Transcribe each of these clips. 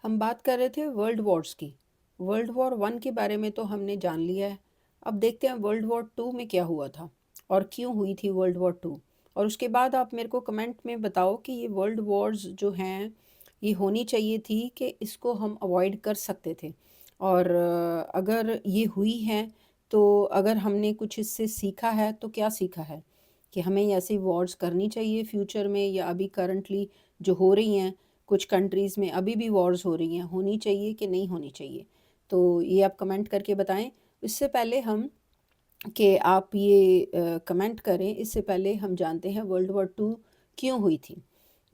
हम बात कर रहे थे वर्ल्ड वॉर्स की। वर्ल्ड वॉर वन के बारे में तो हमने जान लिया है। अब देखते हैं वर्ल्ड वॉर टू में क्या हुआ था और क्यों हुई थी वर्ल्ड वॉर टू। और उसके बाद आप मेरे को कमेंट में बताओ कि ये वर्ल्ड वॉर्स जो हैं ये होनी चाहिए थी कि इसको हम अवॉइड कर सकते थे। और अगर ये हुई हैं तो अगर हमने कुछ इससे सीखा है तो क्या सीखा है कि हमें ऐसी वॉर्स करनी चाहिए फ्यूचर में, या अभी करंटली जो हो रही हैं कुछ कंट्रीज़ में अभी भी वॉर्स हो रही हैं, होनी चाहिए कि नहीं होनी चाहिए। तो ये आप कमेंट करके बताएं। इससे पहले हम कि आप ये कमेंट करें, इससे पहले हम जानते हैं वर्ल्ड वॉर टू क्यों हुई थी।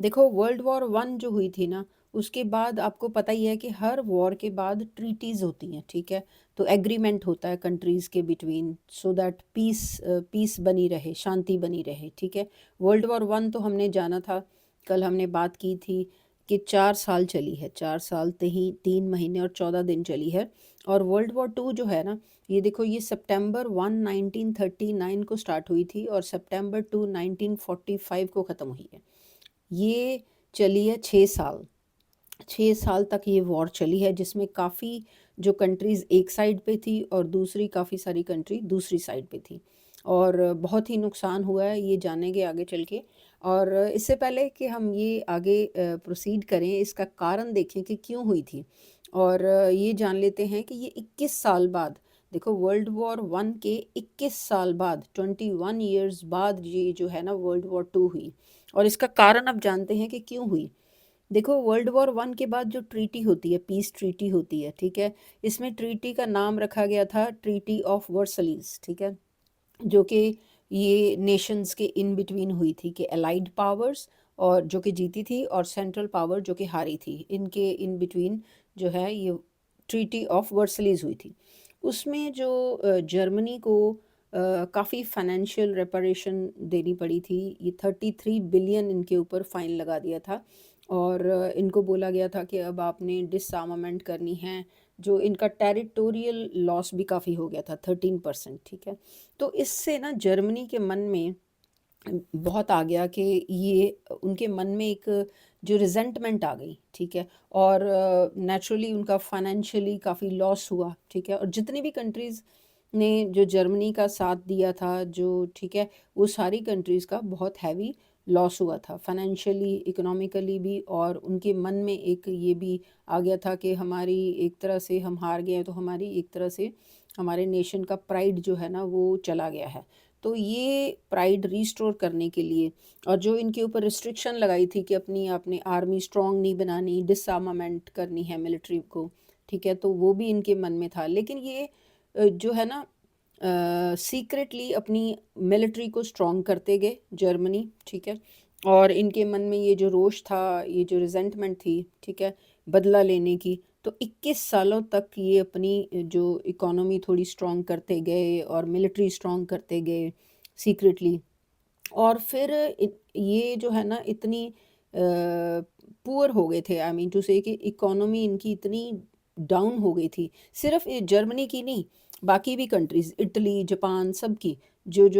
देखो, वर्ल्ड वॉर वन जो हुई थी ना, उसके बाद आपको पता ही है कि हर वॉर के बाद ट्रीटीज़ होती हैं, ठीक है। तो एग्रीमेंट होता है कंट्रीज़ के बिटवीन, सो दैट पीस बनी रहे, शांति बनी रहे, ठीक है। वर्ल्ड वॉर वन तो हमने जाना था, कल हमने बात की थी कि 4 साल चली है, 4 साल 3 महीने और 14 दिन चली है। और वर्ल्ड वॉर टू जो है ना, ये देखो, ये सितंबर 1 1939 को स्टार्ट हुई थी और सितंबर 2 1945 को ख़त्म हुई है। ये चली है 6 साल। 6 साल तक ये वॉर चली है, जिसमें काफ़ी जो कंट्रीज़ एक साइड पे थी और दूसरी काफ़ी सारी कंट्री दूसरी साइड पे थी। और बहुत ही नुकसान हुआ है, ये जानेंगे आगे चल के। और इससे पहले कि हम ये आगे प्रोसीड करें, इसका कारण देखें कि क्यों हुई थी। और ये जान लेते हैं कि ये 21 साल बाद, देखो, वर्ल्ड वॉर वन के 21 साल बाद, 21 ईयर्स बाद ये जो है ना वर्ल्ड वॉर टू हुई। और इसका कारण अब जानते हैं कि क्यों हुई। देखो, वर्ल्ड वॉर वन के बाद जो ट्रीटी होती है, पीस ट्रीटी होती है, ठीक है। इसमें ट्रीटी का नाम रखा गया था ट्रीटी ऑफ वर्सलीज, ठीक है, जो कि ये नेशंस के इन बिटवीन हुई थी कि अलाइड पावर्स और जो कि जीती थी और सेंट्रल पावर जो कि हारी थी, इनके इन बिटवीन जो है ये ट्रीटी ऑफ वर्सलीज हुई थी। उसमें जो जर्मनी को काफ़ी फाइनेंशियल रेपरेशन देनी पड़ी थी। ये 33 बिलियन इनके ऊपर फ़ाइन लगा दिया था। और इनको बोला गया था कि अब आपने डिसआर्मामेंट करनी है। जो इनका टेरिटोरियल लॉस भी काफ़ी हो गया था, 13%, ठीक है। तो इससे ना जर्मनी के मन में बहुत आ गया कि ये उनके मन में एक जो रिजेंटमेंट आ गई, ठीक है। और नेचुरली उनका फाइनेंशियली काफ़ी लॉस हुआ, ठीक है। और जितनी भी कंट्रीज़ ने जो जर्मनी का साथ दिया था, जो, ठीक है, वो सारी कंट्रीज़ का बहुत हैवी लॉस हुआ था, फाइनेंशियली, इकोनॉमिकली भी। और उनके मन में एक ये भी आ गया था कि हमारी एक तरह से हम हार गए हैं, तो हमारी एक तरह से हमारे नेशन का प्राइड जो है ना वो चला गया है। तो ये प्राइड रिस्टोर करने के लिए, और जो इनके ऊपर रिस्ट्रिक्शन लगाई थी कि अपनी आपने आर्मी स्ट्रॉन्ग नहीं बनानी, डिसआर्मामेंट करनी है मिलिट्री को, ठीक है, तो वो भी इनके मन में था। लेकिन ये जो है ना सीक्रेटली अपनी मिलिट्री को स्ट्रॉन्ग करते गए जर्मनी, ठीक है। और इनके मन में ये जो रोष था, ये जो रिजेंटमेंट थी, ठीक है, बदला लेने की, तो 21 सालों तक ये अपनी जो इकोनॉमी थोड़ी स्ट्रॉन्ग करते गए और मिलिट्री स्ट्रॉन्ग करते गए सीक्रेटली। और फिर ये जो है ना इतनी पुअर हो गए थे, आई मीन टू से, कि इकोनॉमी इनकी इतनी डाउन हो गई थी। सिर्फ ये जर्मनी की नहीं, बाकी भी कंट्रीज़, इटली, जापान, सब की जो जो